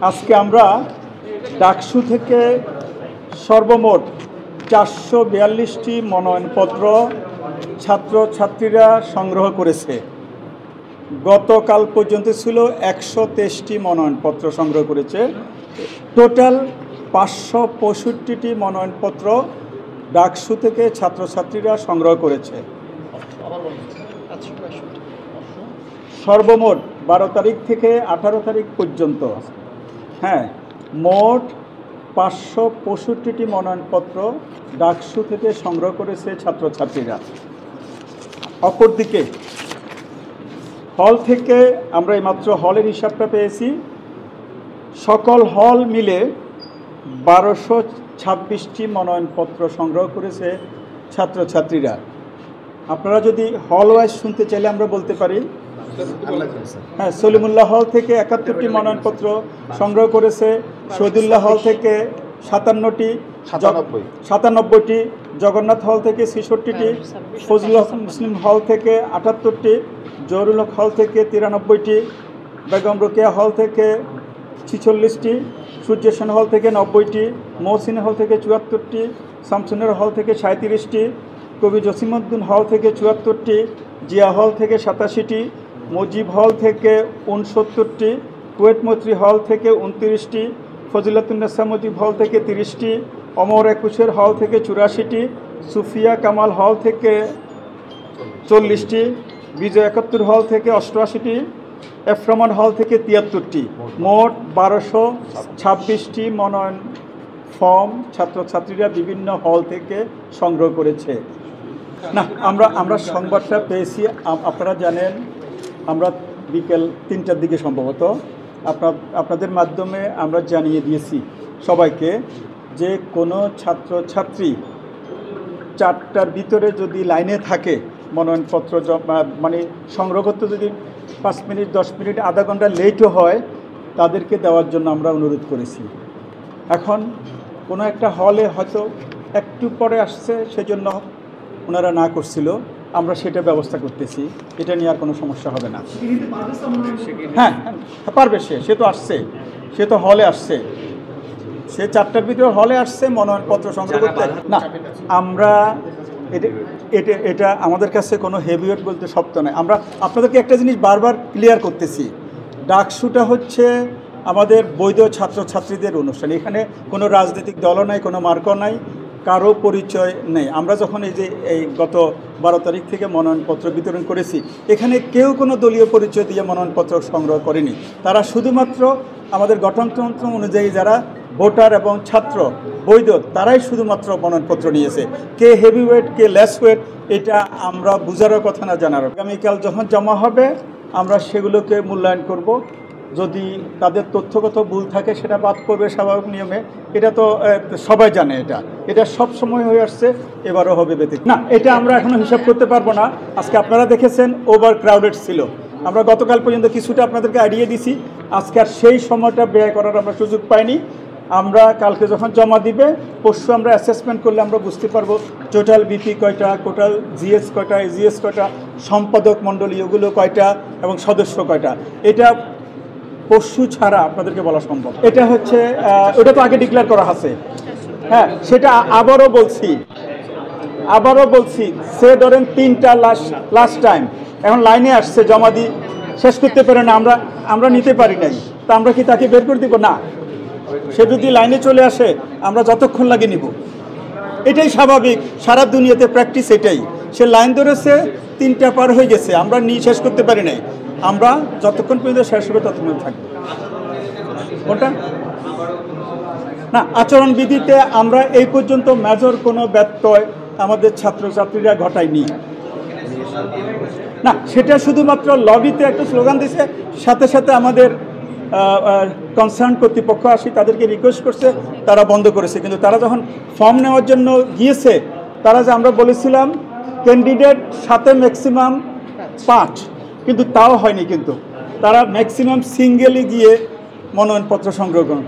আজকে আমরা ডাকসু থেকে সর্বমোট 442টি মনোনয়নপত্র ছাত্রছাত্রীরা সংগ্রহ করেছে। গতকাল পর্যন্ত ছিল 123টি মনোনয়নপত্র সংগ্রহ করেছে। টোটাল 565টি মনোনয়নপত্র ডাকসু থেকে ছাত্রছাত্রীরা সংগ্রহ করেছে। সর্বমোট 12 তারিখ থেকে 18 তারিখ পর্যন্ত মোট 565টি মনোনয়নপত্র ডাকসু থেকে সংগ্রহ করেছে ছাত্রছাত্রীরা। অপরদিকে হল থেকে আমরা এইমাত্র হলের হিসাবটা পেয়েছি, সকল হল মিলে 1226টি মনোনয়নপত্র সংগ্রহ করেছে ছাত্রছাত্রীরা। আপনারা যদি হল ওয়াইজ শুনতে চাইলে আমরা বলতে পারি, সলিমুল্লাহ হল থেকে 71টি মনোনয়নপত্র সংগ্রহ করেছে, শহীদুল্লাহ হল থেকে 97টি, জগন্নাথ হল থেকে 66টি, ফজলুল হাসান মুসলিম হল থেকে 78টি, জহুরুল হক হল থেকে 93টি, বেগম রোকেয়া হল থেকে 46টি, সূর্য সেন হল থেকে 90টি, মহসিন হল থেকে 74টি, শামসুন্নার হল থেকে 37টি, কবি জসিমউদ্দিন হল থেকে 74টি, জিয়া হল থেকে 87টি, মুজিব হল থেকে 69টি, কুয়েত মৈত্রী হল থেকে 29টি, ফজিলাতুন্নেসা মুজিব হল থেকে 30টি, অমর একুশের হল থেকে 84টি, সুফিয়া কামাল হল থেকে 40টি, বিজয় 71 হল থেকে 88টি, এফ রহমান হল থেকে 73টি। মোট 1226টি মনোনয়ন ফর্ম ছাত্রছাত্রীরা বিভিন্ন হল থেকে সংগ্রহ করেছে। না, আমরা সংবাদটা পেয়েছি, আপনারা জানেন, আমরা বিকেল 3টার দিকে সম্ভবত আপনাদের মাধ্যমে আমরা জানিয়ে দিয়েছি সবাইকে যে কোনো ছাত্রছাত্রী 4টার ভিতরে যদি লাইনে থাকে মনোনয়নপত্র মানে সংগ্রহ করতে যদি 5 মিনিট 10 মিনিট আধা ঘন্টা লেটও হয় তাদেরকে দেওয়ার জন্য আমরা অনুরোধ করেছি। এখন কোনো একটা হলে হয়তো একটু পরে আসছে সেজন্য ওনারা না করছিল, আমরা সেটা ব্যবস্থা করতেছি, এটা নিয়ে আর কোনো সমস্যা হবে না। হ্যাঁ পারবে, সে তো আসছে, সে তো হলে আসছে, সে 4টার ভিতরে হলে আসছে মনোনয়নপত্র সংগ্রহ করতে। না, আমরা এটা আমাদের কাছে কোনো হেভিওয়েট বলতে শব্দ নয়। আমরা আপনাদেরকে একটা জিনিস বারবার ক্লিয়ার করতেছি, ডাকসুটা হচ্ছে আমাদের বৈধ ছাত্রছাত্রীদের অনুষ্ঠান। এখানে কোনো রাজনৈতিক দলও নাই, কোনো মার্কও নাই, কারো পরিচয় নেই। আমরা যখন এই গত 12 তারিখ থেকে মনোনয়নপত্র বিতরণ করেছি, এখানে কেউ কোনো দলীয় পরিচয় দিয়ে মনোনয়নপত্র সংগ্রহ করেনি। তারা শুধুমাত্র আমাদের গঠনতন্ত্র অনুযায়ী যারা ভোটার এবং ছাত্র বৈধ তারাই শুধুমাত্র মনোনয়নপত্র নিয়েছে। কে heavy weight k less wait এটা আমরা বুঝারও কথা না, জানারও। আগামীকাল যখন জমা হবে আমরা সেগুলোকে মূল্যায়ন করব। যদি তাদের তথ্যগত ভুল থাকে সেটা বাদ করবে স্বাভাবিক নিয়মে, এটা তো সবাই জানে, এটা সব সময় হয়ে আসছে, এবারও হবে ব্যতিক্রম না। এটা আমরা এখনও হিসাব করতে পারবো না। আজকে আপনারা দেখেছেন ওভার ক্রাউডেড ছিল, আমরা গতকাল পর্যন্ত কিছুটা আপনাদেরকে আইডিয়া দিছি, আজকে আর সেই সময়টা ব্যয় করার আমরা সুযোগ পাইনি। আমরা কালকে যখন জমা দিবে পরশু আমরা অ্যাসেসমেন্ট করলে আমরা বুঝতে পারবো টোটাল বিপি কয়টা, টোটাল জিএস কয়টা, এজিএস কয়টা, সম্পাদক মণ্ডলী ওগুলো কয়টা এবং সদস্য কয়টা, এটা পরশু ছাড়া আপনাদেরকে বলা সম্ভব। এটা হচ্ছে ওটা তো আগে ডিক্লেয়ার করা আছে। হ্যাঁ, সেটা আবারও বলছি সে ধরেন 3টা লাস্ট টাইম এখন লাইনে আসছে, জমা দিই শেষ করতে পারে না, আমরা নিতে পারি নাই, তা আমরা কি তাকে বের করে দিব? না, সে যদি লাইনে চলে আসে আমরা যতক্ষণ লাগে নিব, এটাই স্বাভাবিক, সারা দুনিয়াতে প্র্যাকটিস এটাই। সে লাইন ধরেছে, 3টা পার হয়ে গেছে, আমরা নিয়ে শেষ করতে পারি নাই, আমরা যতক্ষণ পর্যন্ত শেষ হবে ততক্ষণ থাকবো। কোনটা না, আচরণবিধিতে আমরা এই পর্যন্ত মেজর কোনো ব্যত্যয় আমাদের ছাত্রছাত্রীরা ঘটায়নি। না, সেটা শুধুমাত্র লবিতে একটা স্লোগান দিছে, সাথে সাথে আমাদের কনসার্ন কর্তৃপক্ষ আসি তাদেরকে রিকোয়েস্ট করছে, তারা বন্ধ করেছে। কিন্তু তারা যখন ফর্ম নেওয়ার জন্য গিয়েছে, তারা যে আমরা বলেছিলাম ক্যান্ডিডেট সাথে ম্যাক্সিমাম 5, কিন্তু তাও হয়নি, কিন্তু তারা ম্যাক্সিমাম সিঙ্গেলি গিয়ে মনোনয়নপত্র সংগ্রহ করেন।